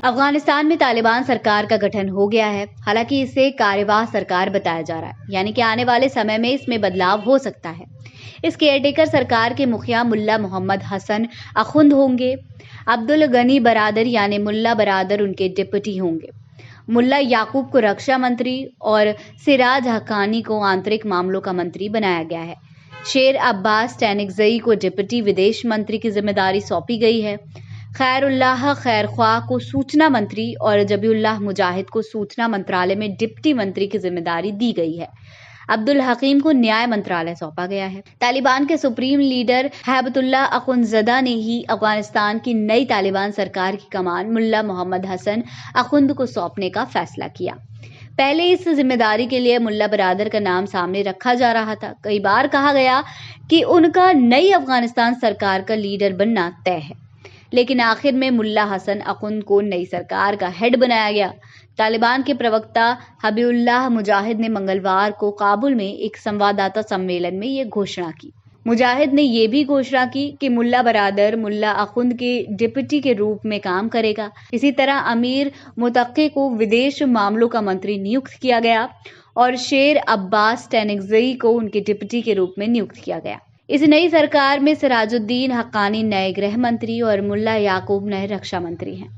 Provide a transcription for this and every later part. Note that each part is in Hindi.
अफगानिस्तान में तालिबान सरकार का गठन हो गया है। हालांकि इसे कार्यवाह सरकार बताया जा रहा है, यानी कि आने वाले समय में इसमें बदलाव हो सकता है। इस केयरटेकर सरकार के मुखिया मुल्ला मोहम्मद हसन अखुंद होंगे। अब्दुल गनी बरादर यानी मुल्ला बरादर उनके डिप्टी होंगे। मुल्ला याकूब को रक्षा मंत्री और सिराज हक्कानी को आंतरिक मामलों का मंत्री बनाया गया है। शेर अब्बास टैनिकजई को डिप्टी विदेश मंत्री की जिम्मेदारी सौंपी गई है। खैरुल्लाह खैरख्वाह को सूचना मंत्री और जबीउल्लाह मुजाहिद को सूचना मंत्रालय में डिप्टी मंत्री की जिम्मेदारी दी गई है। अब्दुल हकीम को न्याय मंत्रालय सौंपा गया है। तालिबान के सुप्रीम लीडर हैबतुल्लाह अखुंदज़दा ने ही अफगानिस्तान की नई तालिबान सरकार की कमान मुल्ला मोहम्मद हसन अखुंद को सौंपने का फैसला किया। पहले इस जिम्मेदारी के लिए मुल्ला बरादर का नाम सामने रखा जा रहा था। कई बार कहा गया कि उनका नई अफगानिस्तान सरकार का लीडर बनना तय है, लेकिन आखिर में मुल्ला हसन अखुंद को नई सरकार का हेड बनाया गया। तालिबान के प्रवक्ता हबीबुल्लाह मुजाहिद ने मंगलवार को काबुल में एक संवाददाता सम्मेलन में ये घोषणा की। मुजाहिद ने यह भी घोषणा की कि मुल्ला बरादर मुल्ला अखुंद के डिप्टी के रूप में काम करेगा। इसी तरह अमीर मुतक्की को विदेश मामलों का मंत्री नियुक्त किया गया और शेर अब्बास टैनिकजई को उनके डिप्टी के रूप में नियुक्त किया गया। इस नई सरकार में सिराजुद्दीन हक्कानी नए गृह मंत्री और मुल्ला याकूब नए रक्षा मंत्री हैं।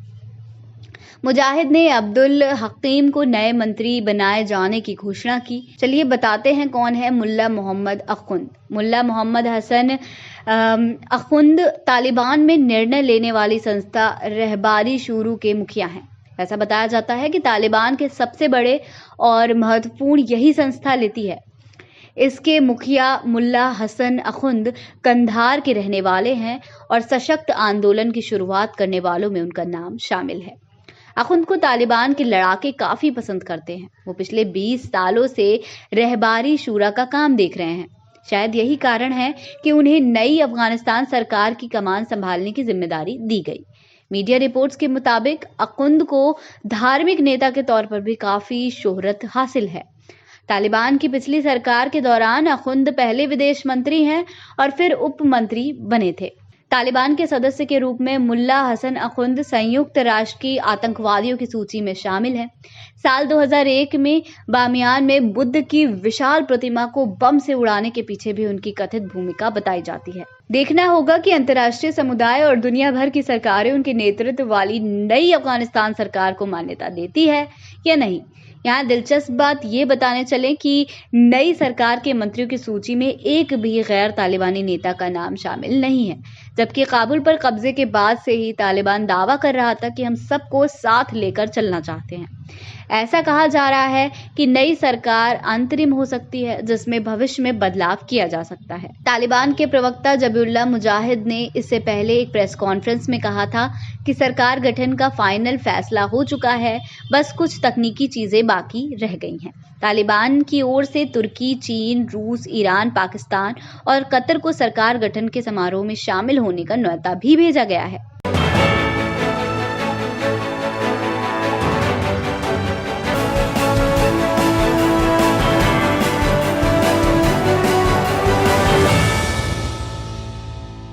मुजाहिद ने अब्दुल हकीम को नए मंत्री बनाए जाने की घोषणा की। चलिए बताते हैं कौन है मुल्ला मोहम्मद अखुंद। मुल्ला मोहम्मद हसन अखुंद तालिबान में निर्णय लेने वाली संस्था रहबारी शुरू के मुखिया हैं। ऐसा बताया जाता है कि तालिबान के सबसे बड़े और महत्वपूर्ण यही संस्था लेती है। इसके मुखिया मुल्ला हसन अखुंद कंधार के रहने वाले हैं और सशक्त आंदोलन की शुरुआत करने वालों में उनका नाम शामिल है। अखुंद को तालिबान के लड़ाके काफी पसंद करते हैं। वो पिछले 20 सालों से रहबारी शूरा का काम देख रहे हैं। शायद यही कारण है कि उन्हें नई अफगानिस्तान सरकार की कमान संभालने की जिम्मेदारी दी गई। मीडिया रिपोर्ट्स के मुताबिक अखुंद को धार्मिक नेता के तौर पर भी काफी शोहरत हासिल है। तालिबान की पिछली सरकार के दौरान अखुंद पहले विदेश मंत्री हैं और फिर उप मंत्री बने थे। तालिबान के सदस्य के रूप में मुल्ला हसन अखुंद संयुक्त राष्ट्र की आतंकवादियों की सूची में शामिल है। साल 2001 में बामियान में बुद्ध की विशाल प्रतिमा को बम से उड़ाने के पीछे भी उनकी कथित भूमिका बताई जाती है। देखना होगा कि अंतर्राष्ट्रीय समुदाय और दुनिया भर की सरकारें उनके नेतृत्व वाली नई अफगानिस्तान सरकार को मान्यता देती है या नहीं। यहाँ दिलचस्प बात ये बताने चले कि नई सरकार के मंत्रियों की सूची में एक भी गैर तालिबानी नेता का नाम शामिल नहीं है, जबकि काबुल पर कब्जे के बाद से ही तालिबान दावा कर रहा था कि हम सबको साथ लेकर चलना चाहते हैं। ऐसा कहा जा रहा है कि नई सरकार अंतरिम हो सकती है, जिसमें भविष्य में बदलाव किया जा सकता है। तालिबान के प्रवक्ता जबीउल्लाह मुजाहिद ने इससे पहले एक प्रेस कॉन्फ्रेंस में कहा था कि सरकार गठन का फाइनल फैसला हो चुका है, बस कुछ तकनीकी चीजें बाकी रह गई हैं। तालिबान की ओर से तुर्की, चीन, रूस, ईरान, पाकिस्तान और कतर को सरकार गठन के समारोह में शामिल होने का न्योता भी भेजा गया है।